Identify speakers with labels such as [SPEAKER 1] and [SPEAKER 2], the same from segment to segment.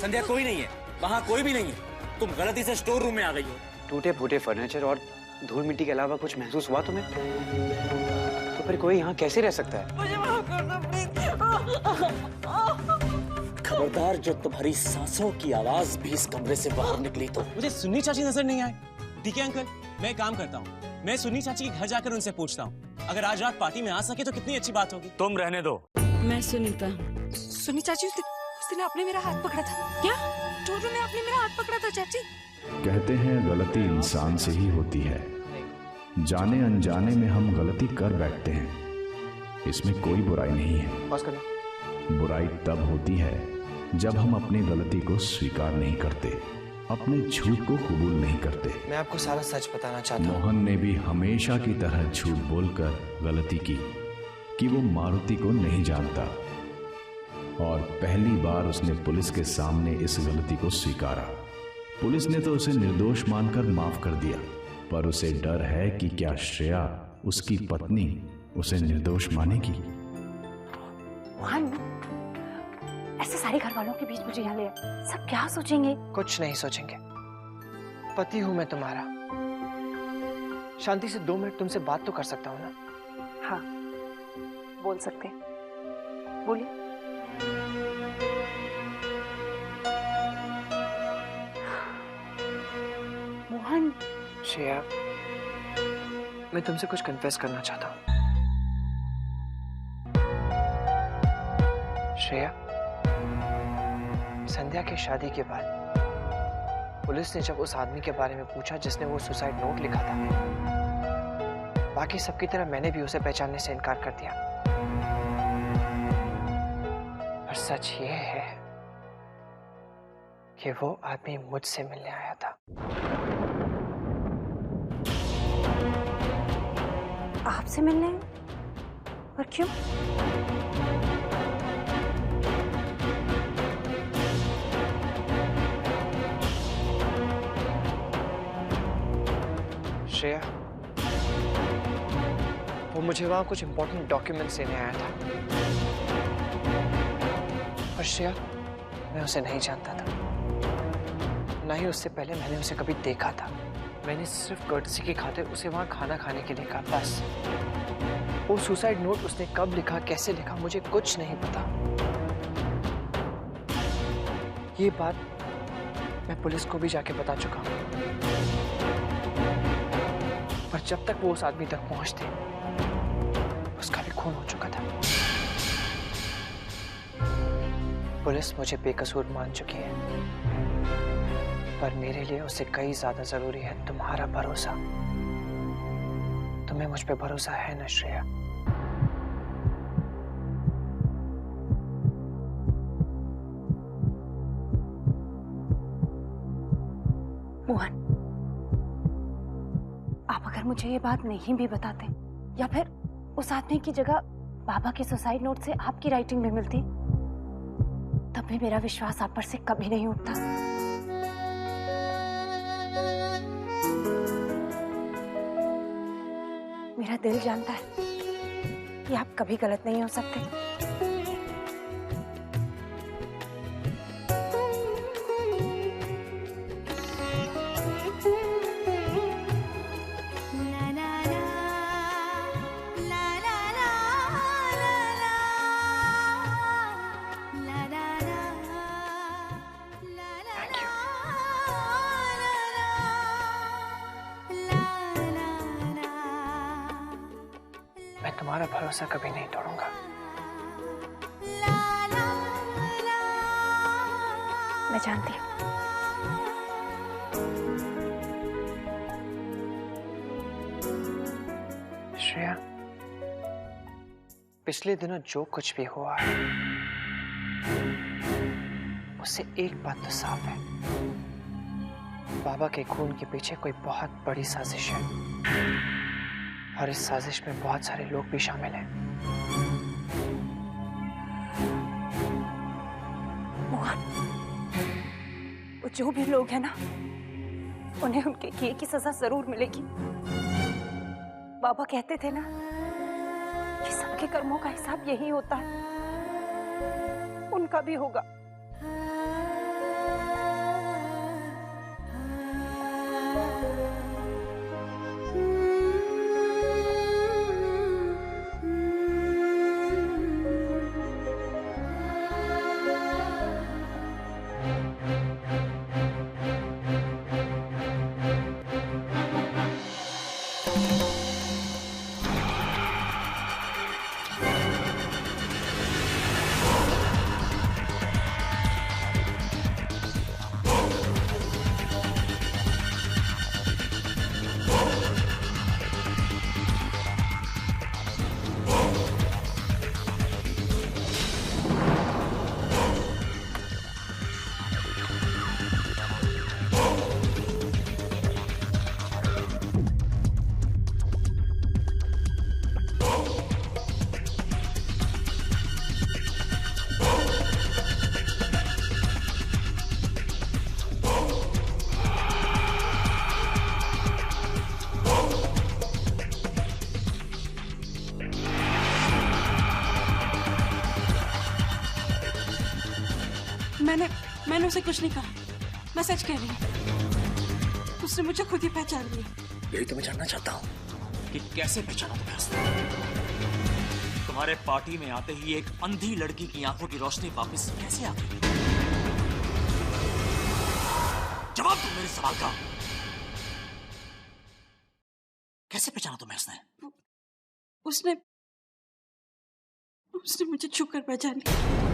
[SPEAKER 1] संध्या कोई नहीं है, वहाँ कोई भी नहीं है। तुम गलती से स्टोर रूम में आ गई हो।
[SPEAKER 2] टूटे फूटे फर्नीचर और धूल मिट्टी के अलावा कुछ महसूस हुआ तुम्हें? तो फिर कोई यहाँ कैसे रह सकता है?
[SPEAKER 3] मुझे माफ कर दो प्लीज।
[SPEAKER 1] खबरदार, जो तुम्हारी सांसों की आवाज भी इस कमरे से बाहर निकली तो।
[SPEAKER 4] मुझे सुन्नी चाची नजर नहीं आए। ठीक है अंकल, मैं काम करता हूँ, मैं सुन्नी चाची के घर जाकर उनसे पूछता हूँ। अगर आज रात पार्टी में आ सके तो कितनी अच्छी बात होगी।
[SPEAKER 1] तुम रहने दो।
[SPEAKER 5] मैं सुनीता।
[SPEAKER 3] सुनी चाची, उस दिन आपने मेरा हाथ पकड़ा था। क्या? स्टोर रूम में आपने मेरा हाथ पकड़ा था चाची।
[SPEAKER 6] कहते हैं गलती इंसान से ही होती है। जाने अनजाने में हम गलती कर बैठते हैं, इसमें कोई बुराई नहीं है।
[SPEAKER 2] पास करना।
[SPEAKER 6] बुराई तब होती है जब हम अपनी गलती को स्वीकार नहीं करते, अपने झूठ को कबूल नहीं करते।
[SPEAKER 2] मैं आपको सारा सच बताना चाहता हूँ।
[SPEAKER 6] मोहन ने भी हमेशा की तरह झूठ बोलकर गलती की कि वो मारुति को नहीं जानता, और पहली बार उसने पुलिस के सामने इस गलती को स्वीकारा। पुलिस ने तो उसे निर्दोष मानकर माफ कर दिया, पर उसे डर है कि क्या श्रेया, उसकी पत्नी, उसे निर्दोष मानेगी।
[SPEAKER 7] मोहन, ऐसे सारे घर वालों के बीच मुझे यहाँ ले आए। सब क्या सोचेंगे?
[SPEAKER 8] कुछ नहीं सोचेंगे। पति हूं मैं तुम्हारा। शांति से 2 मिनट तुमसे बात तो कर सकता हूं ना?
[SPEAKER 7] हाँ, बोल सकते हैं। बोलिए। मोहन।
[SPEAKER 8] श्रेया, मैं तुमसे कुछ कन्फेस करना चाहता हूं। श्रेया, संध्या की शादी के बाद पुलिस ने जब उस आदमी के बारे में पूछा जिसने वो सुसाइड नोट लिखा था, बाकी सबकी तरह मैंने भी उसे पहचानने से इनकार कर दिया। पर सच ये है कि वो आदमी मुझसे मिलने आया था।
[SPEAKER 7] आपसे मिलने? और क्यों?
[SPEAKER 8] श्रेया, वो मुझे वहां कुछ इंपॉर्टेंट डॉक्यूमेंट्स देने आया था। और श्रेया, मैं उसे नहीं जानता था, ना ही उससे पहले मैंने उसे कभी देखा था। मैंने सिर्फ कर्टसी की खातिर उसे वहां खाना खाने के लिए कहा, बस। वो सुसाइड नोट उसने कब लिखा, कैसे लिखा, मुझे कुछ नहीं पता। ये बात मैं पुलिस को भी जाके बता चुका हूं, पर जब तक वो उस आदमी तक पहुंचते, उसका भी खून हो चुका था। पुलिस मुझे बेकसूर मान चुकी है, पर मेरे लिए उससे कई ज्यादा जरूरी है तुम्हारा भरोसा। तुम्हें मुझ पे भरोसा है ना श्रेया?
[SPEAKER 7] मोहन, आप अगर मुझे ये बात नहीं भी बताते, या फिर उस आदमी की जगह बाबा के सुसाइड नोट से आपकी राइटिंग में मिलती, तब भी मेरा विश्वास आप पर से कभी नहीं उठता। मेरा दिल जानता है कि आप कभी गलत नहीं हो सकते।
[SPEAKER 8] मैं तुम्हारा भरोसा कभी नहीं तोड़ूंगा।
[SPEAKER 7] मैं जानती हूँ।
[SPEAKER 8] श्रेया, पिछले दिनों जो कुछ भी हुआ है, उससे एक बात तो साफ है, बाबा के खून के पीछे कोई बहुत बड़ी साजिश है, और इस साजिश में बहुत सारे लोग भी शामिल हैं।
[SPEAKER 7] मोहन, वो जो भी लोग हैं ना, उन्हें उनके किए की सजा जरूर मिलेगी। बाबा कहते थे ना कि सबके कर्मों का हिसाब यही होता है, उनका भी होगा।
[SPEAKER 3] उसे कुछ नहीं कहा, मैं सच कह रही हूँ। उसने मुझे खुद ही पहचान लिया।
[SPEAKER 1] यही तो मैं जानना चाहता हूँ कि कैसे पहचाना तुम्हें उसने। तुम्हारे पार्टी में आते ही एक अंधी लड़की की आंखों की रोशनी वापस कैसे आ गई? जवाब दो मेरे सवाल का। कैसे पहचाना तुम्हें उसने?
[SPEAKER 3] उसने मुझे छू कर पहचान लिया।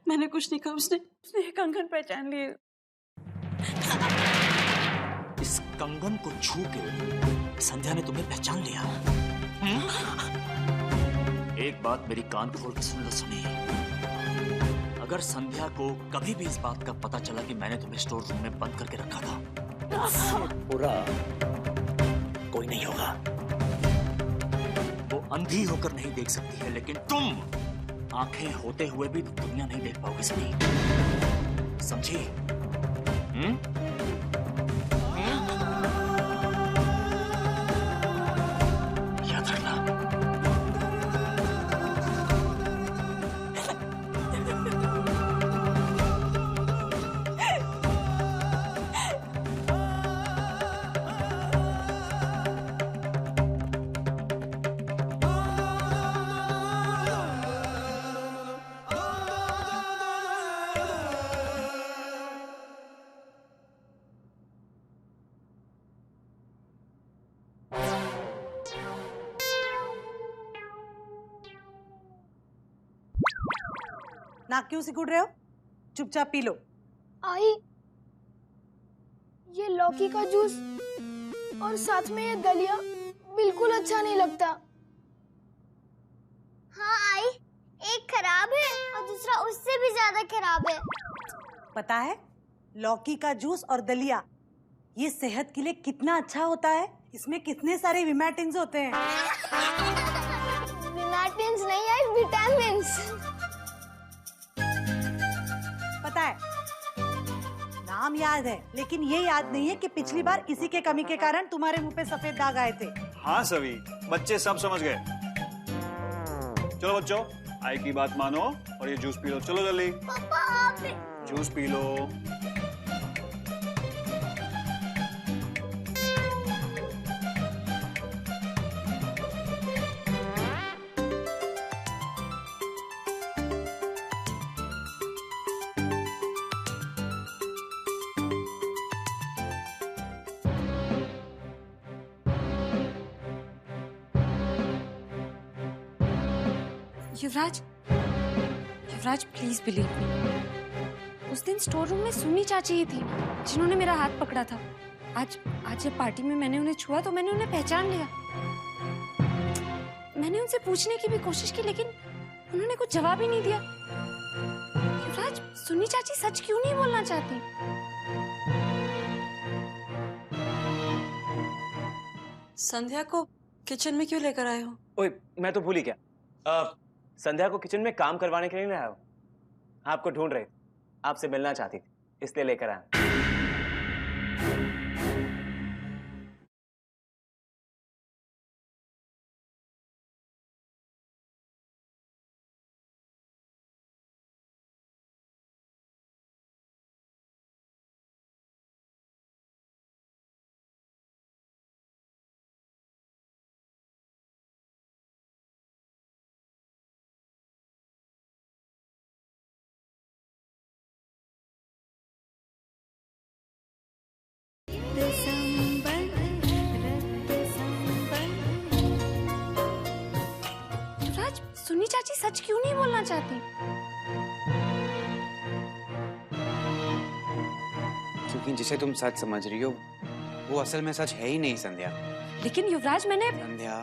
[SPEAKER 3] मैंने कुछ नहीं कहा, उसने एक कंगन पहचान लिए।
[SPEAKER 1] इस कंगन को छू के संध्या ने तुम्हें पहचान लिया। एक बात मेरी कान खोल के सुन लो सुनी। अगर संध्या को कभी भी इस बात का पता चला कि मैंने तुम्हें स्टोर रूम में बंद करके रखा था, पूरा कोई नहीं होगा। वो अंधी होकर नहीं देख सकती है, लेकिन तुम आंखें होते हुए भी दुनिया नहीं देख पाओगे सनी। समझी? याद रखना।
[SPEAKER 5] नाक क्यों सिकुड़ रहे हो? चुपचाप पी लो।
[SPEAKER 9] आई, ये लौकी का जूस और साथ में ये दलिया बिल्कुल अच्छा नहीं लगता।
[SPEAKER 10] हाँ आई, एक खराब है और दूसरा उससे भी ज्यादा खराब है।
[SPEAKER 5] पता है लौकी का जूस और दलिया ये सेहत के लिए कितना अच्छा होता है? इसमें कितने सारे विटामिन्स होते हैं।
[SPEAKER 9] विटामिन्स नहीं है, विटामिन्स।
[SPEAKER 5] पता है नाम याद है, लेकिन ये याद नहीं है कि पिछली बार इसी के कमी के कारण तुम्हारे मुंह पे सफेद दाग आए थे।
[SPEAKER 11] हाँ सभी बच्चे सब समझ गए। चलो बच्चों, आई की बात मानो और ये जूस पी लो। चलो जल्दी।
[SPEAKER 10] पापा आप भी।
[SPEAKER 11] Juice P low.
[SPEAKER 3] Yuvraj please believe me. उस दिन स्टोर रूम में सुन्नी चाची ही थी जिन्होंने मेरा हाथ पकड़ा था। आज जब पार्टी में मैंने उन्हें छुआ तो मैंने उन्हें पहचान लिया। मैंने उनसे पूछने की भी कोशिश की, लेकिन उन्होंने कुछ जवाब ही नहीं दिया। युवराज, सुन्नी चाची सच क्यों नहीं बोलना चाहती? संध्या को किचन में क्यों लेकर आए हो?
[SPEAKER 2] ओए, मैं तो भूल ही गया। संध्या को किचन में काम करवाने के लिए नहीं आया हूँ। आपको ढूंढ रही थी, आपसे मिलना चाहती थी, इसलिए लेकर आया।
[SPEAKER 3] सुन्नी चाची सच क्यों नहीं बोलना चाहती?
[SPEAKER 2] क्योंकि जिसे तुम सच समझ रही हो वो असल में सच है ही नहीं संध्या।
[SPEAKER 3] लेकिन युवराज, मैंने
[SPEAKER 2] संध्या,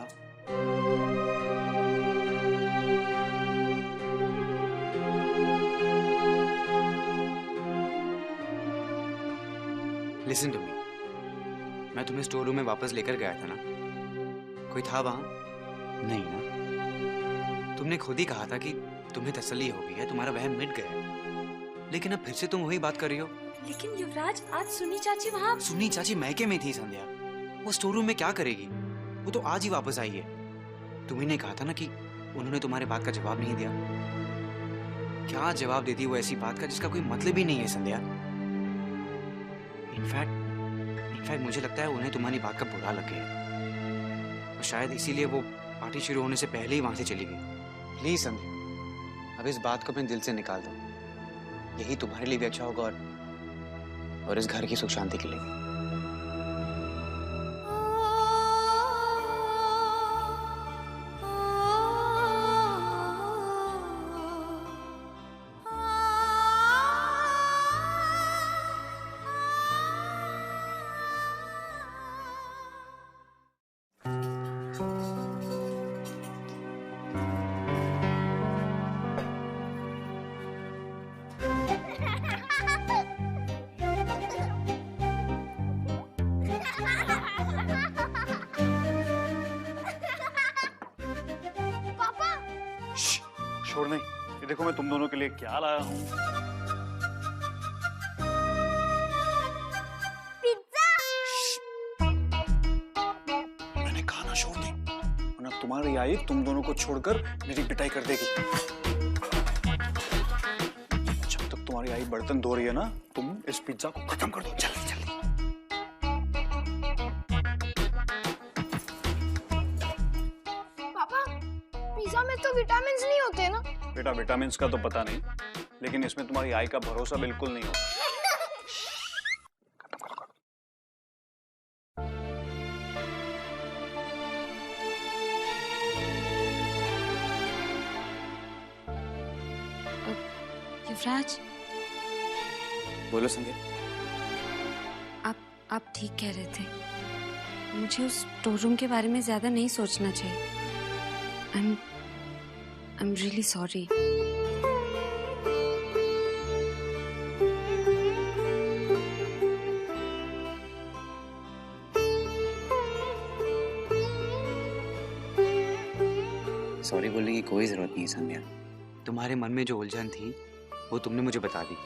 [SPEAKER 2] लिसन टू मी। मैं तुम्हें स्टोर रूम में वापस लेकर गया था ना, कोई था वहां? नहीं ना। तुमने खुद ही कहा था कि तुम्हें तसल्ली हो गई है, तुम्हारा वहम मिट गया है, लेकिन अब फिर से तुम वही बात कर रही हो।
[SPEAKER 3] लेकिन युवराज, आज सुन्नी चाची वहां।
[SPEAKER 2] सुन्नी चाची मैके में थी संध्या, वो स्टोर रूम में क्या करेगी? वो तो आज ही वापस आई है। तुम्ही ने कहा था ना कि उन्होंने तुम्हारे बात का जवाब नहीं दिया। क्या जवाब देती वो ऐसी बात का जिसका कोई मतलब ही नहीं है संध्या। इनफैक्ट मुझे लगता है उन्हें तुम्हारी बात का बुरा लग गया और शायद इसीलिए वो पार्टी शुरू होने से पहले ही वहां से चली गई। प्लीज संध्या, अब इस बात को अपने दिल से निकाल दो। यही तुम्हारे लिए भी अच्छा होगा और इस घर की सुख शांति के लिए भी।
[SPEAKER 11] शोर नहीं, ये देखो मैं तुम दोनों के लिए क्या लाया हूँ।
[SPEAKER 10] पिज्जा।
[SPEAKER 11] मैंने कहा ना शोर नहीं, वरना तुम्हारी आई तुम दोनों को छोड़कर मेरी पिटाई कर देगी। जब तक तुम्हारी आई बर्तन धो रही है ना, तुम इस पिज्जा को खत्म कर दो जल्दी जल्दी।
[SPEAKER 9] पिज्जा में तो विटामिन नहीं होते ना?
[SPEAKER 11] बेटा विटामिन का तो पता नहीं, लेकिन इसमें तुम्हारी आई का भरोसा बिल्कुल नहीं होता।
[SPEAKER 3] युवराज,
[SPEAKER 2] बोलो संध्या।
[SPEAKER 3] आप ठीक कह रहे थे। मुझे उस स्टोर रूम के बारे में ज्यादा नहीं सोचना चाहिए। I'm really sorry.
[SPEAKER 2] सॉरी बोलने की कोई जरूरत नहीं है संध्या। तुम्हारे मन में जो उलझन थी वो तुमने मुझे बता दी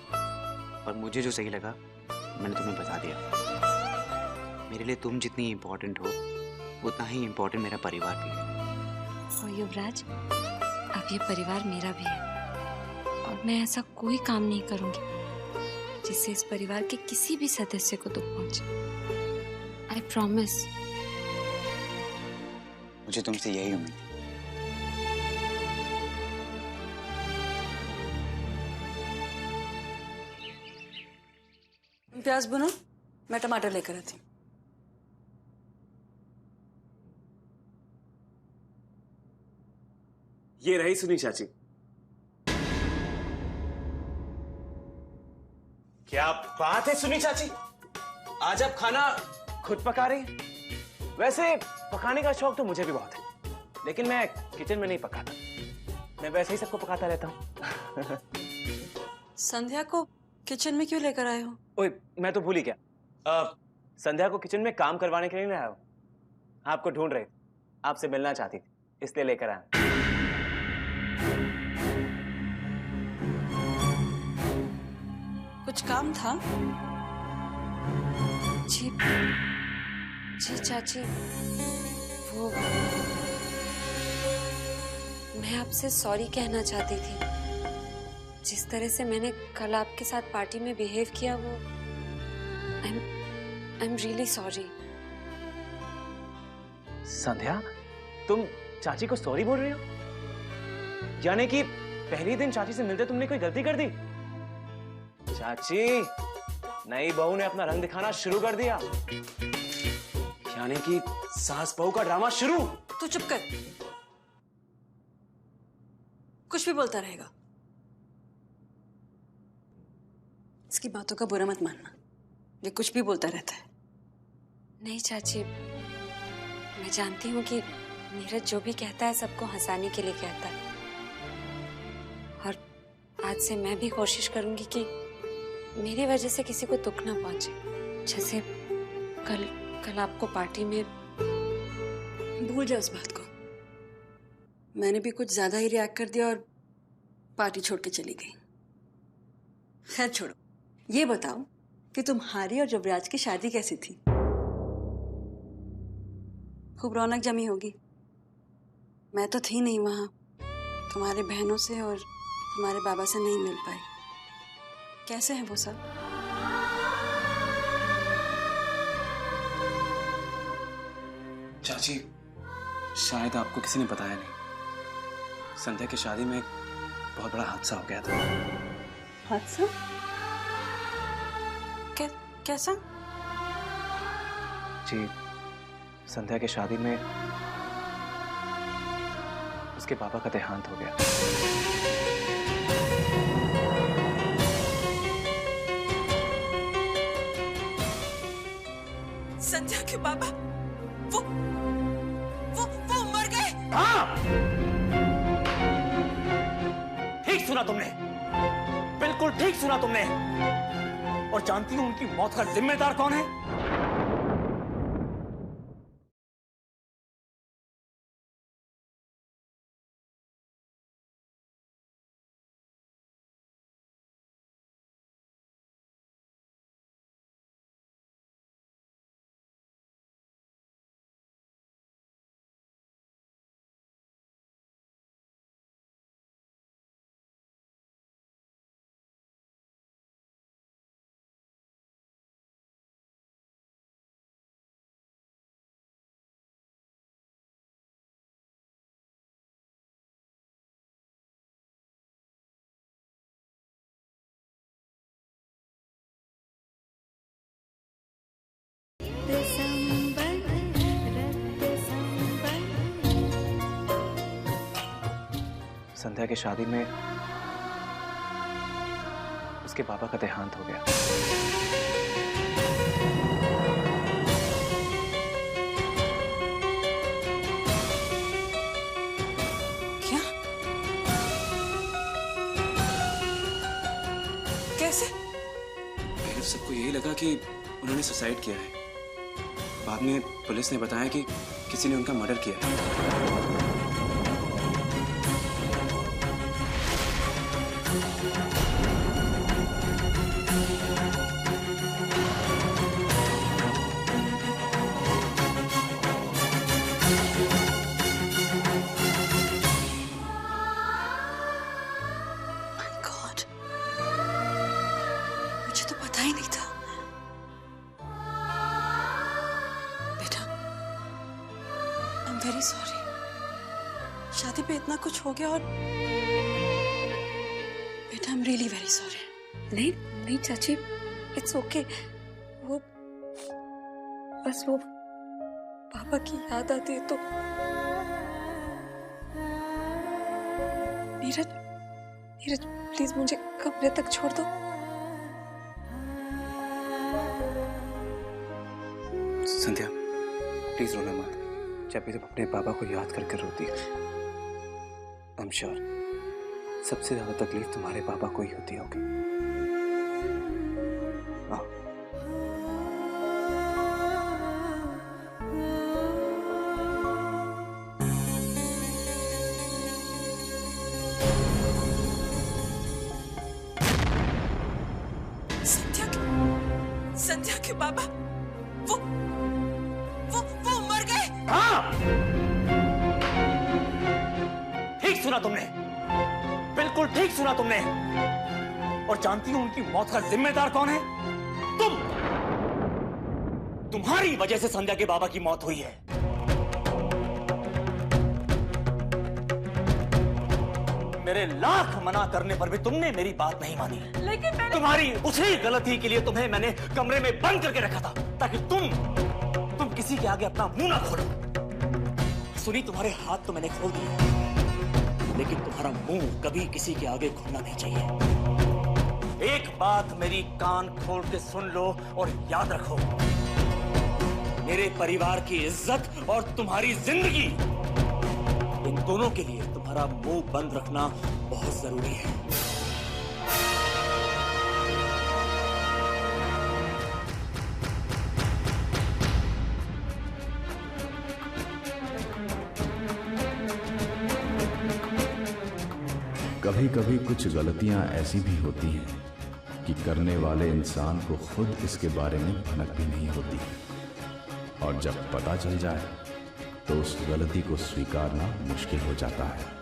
[SPEAKER 2] और मुझे जो सही लगा मैंने तुम्हें बता दिया। मेरे लिए तुम जितनी इम्पोर्टेंट हो उतना ही इम्पोर्टेंट मेरा परिवार भी है।
[SPEAKER 3] और युवराज, अब ये परिवार मेरा भी है और मैं ऐसा कोई काम नहीं करूंगी जिससे इस परिवार के किसी भी सदस्य को दुख पहुंचे। I promise.
[SPEAKER 2] मुझे तुमसे यही उम्मीद थी।
[SPEAKER 12] प्याज भुनो, मैं टमाटर लेकर आती हूँ।
[SPEAKER 4] ये रही सुनी चाची। क्या बात है सुनी चाची, आज आप खाना खुद पका रही हैं। वैसे पकाने का शौक तो मुझे भी बहुत है, लेकिन मैं किचन में नहीं पकाता, मैं वैसे ही सबको पकाता रहता हूँ।
[SPEAKER 12] संध्या को किचन में क्यों लेकर आए हो?
[SPEAKER 4] ओए, मैं तो भूल ही गया। संध्या को किचन में काम करवाने के लिए नहीं आया हूँ। आपको ढूंढ रही थी, आपसे मिलना चाहती थी, इसलिए लेकर आया।
[SPEAKER 12] कुछ काम था?
[SPEAKER 3] जी चाची, वो मैं आपसे सॉरी कहना चाहती थी। जिस तरह से मैंने कल आपके साथ पार्टी में बिहेव किया, वो आई एम रियली सॉरी।
[SPEAKER 4] संध्या, तुम चाची को सॉरी बोल रही हो? यानी कि पहले दिन चाची से मिलते तुमने कोई गलती कर दी? चाची, नई बहू ने अपना रंग दिखाना शुरू कर दिया, यानी कि सास बहू का ड्रामा शुरू।
[SPEAKER 12] तू चुप कर, कुछ भी बोलता रहेगा। इसकी बातों का बुरा मत मानना, ये कुछ भी बोलता रहता है।
[SPEAKER 3] नहीं चाची, मैं जानती हूँ कि नीरज जो भी कहता है सबको हंसाने के लिए कहता है, और आज से मैं भी कोशिश करूंगी कि मेरी वजह से किसी को दुख ना पहुंचे। जैसे कल आपको पार्टी में।
[SPEAKER 12] भूल जाओ उस बात को। मैंने भी कुछ ज्यादा ही रिएक्ट कर दिया और पार्टी छोड़ के चली गई। खैर छोड़ो, ये बताओ कि तुम्हारी और युवराज की शादी कैसी थी? खूब रौनक जमी होगी। मैं तो थी नहीं वहां, तुम्हारे बहनों से और तुम्हारे बाबा से नहीं मिल पाई। कैसे हैं वो सब?
[SPEAKER 4] चाची, शायद आपको किसी ने बताया नहीं, संध्या की शादी में एक बहुत बड़ा हादसा हो गया था।
[SPEAKER 12] हादसा? कैसा?
[SPEAKER 4] जी, संध्या की शादी में उसके पापा का देहांत हो गया।
[SPEAKER 12] संध्या के बाबा वो मर गए?
[SPEAKER 1] हाँ, ठीक सुना तुमने, बिल्कुल ठीक सुना तुमने। और जानती हो उनकी मौत का जिम्मेदार कौन है?
[SPEAKER 4] संध्या की शादी में उसके पापा का देहांत हो गया।
[SPEAKER 12] क्या? कैसे?
[SPEAKER 4] पहले सबको यही लगा कि उन्होंने सुसाइड किया है। बाद में पुलिस ने बताया कि किसी ने उनका मर्डर किया है।
[SPEAKER 12] वेरी सॉरी, शादी पे इतना कुछ हो गया और बेटा I am really very sorry.
[SPEAKER 3] नहीं नहीं चाची, इट्स ओके। वो बस वो पापा की याद आती है तो। नीरज नीरज प्लीज मुझे कमरे तक छोड़ दो।
[SPEAKER 4] संध्या प्लीज रोना मत। जब भी तुम अपने पापा को याद करके रोती है, आई एम श्योर सबसे ज्यादा तकलीफ तुम्हारे पापा को ही होती होगी।
[SPEAKER 12] संध्या के बाबा वो मर गए।
[SPEAKER 1] हाँ, ठीक सुना तुमने, बिल्कुल ठीक सुना तुमने। और जानती हो उनकी मौत का जिम्मेदार कौन है? तुम्हारी वजह से संध्या के बाबा की मौत हुई है। मेरे लाख मना करने पर भी तुमने मेरी बात नहीं मानी।
[SPEAKER 12] लेकिन मैंने...
[SPEAKER 1] तुम्हारी उसी गलती के लिए तुम्हें मैंने कमरे में बंद करके रखा था, ताकि तुम किसी के आगे अपना मुंह ना खोलो। सुनी, तुम्हारे हाथ तो मैंने खोल दिए, लेकिन तुम्हारा मुंह कभी किसी के आगे खोलना नहीं चाहिए। एक बात मेरी कान खोल के सुन लो और याद रखो, मेरे परिवार की इज्जत और तुम्हारी जिंदगी, इन दोनों के लिए तुम्हारा मुंह बंद रखना बहुत जरूरी है।
[SPEAKER 6] कभी कभी कुछ गलतियां ऐसी भी होती हैं कि करने वाले इंसान को खुद इसके बारे में भनक भी नहीं होती, और जब पता चल जाए तो उस गलती को स्वीकारना मुश्किल हो जाता है।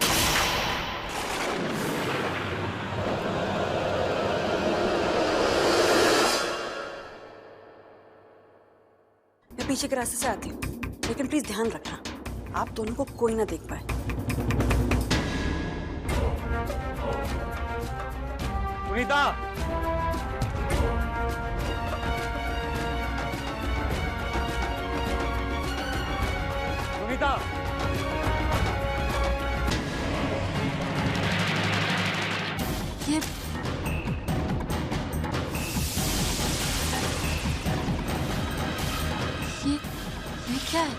[SPEAKER 12] पीछे के रास्ते से आती हूँ, लेकिन प्लीज ध्यान रखना आप दोनों को कोई ना देख पाए।
[SPEAKER 4] सुनीता, सुनीता,
[SPEAKER 12] ये क्या है?